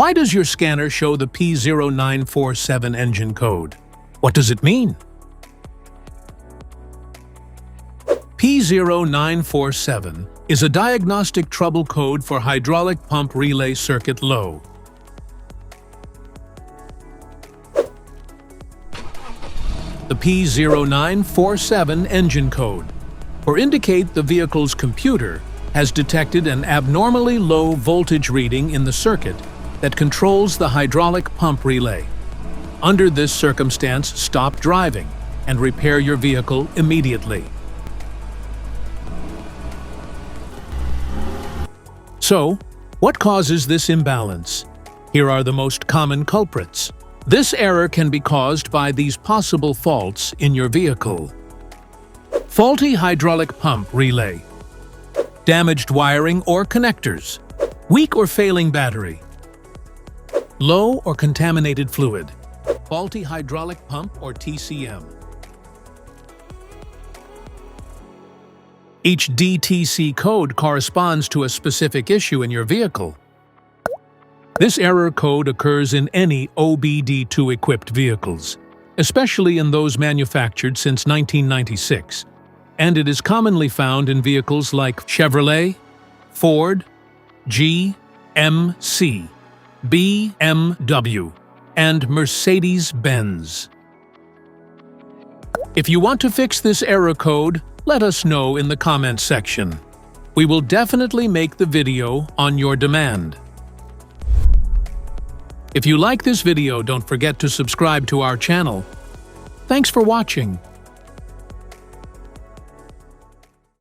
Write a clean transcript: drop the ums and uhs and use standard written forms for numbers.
Why does your scanner show the P0947 engine code? What does it mean? P0947 is a diagnostic trouble code for hydraulic pump relay circuit low. The P0947 engine code, or indicate the vehicle's computer has detected an abnormally low voltage reading in the circuit that controls the hydraulic pump relay. Under this circumstance, stop driving and repair your vehicle immediately. So, what causes this imbalance? Here are the most common culprits. This error can be caused by these possible faults in your vehicle. Faulty hydraulic pump relay, damaged wiring or connectors, weak or failing battery, low or contaminated fluid, faulty hydraulic pump or TCM. Each DTC code corresponds to a specific issue in your vehicle. This error code occurs in any OBD2-equipped vehicles, especially in those manufactured since 1996, and it is commonly found in vehicles like Chevrolet, Ford, GMC, BMW, and Mercedes-Benz. If you want to fix this error code, let us know in the comments section. We will definitely make the video on your demand. If you like this video, don't forget to subscribe to our channel. Thanks for watching.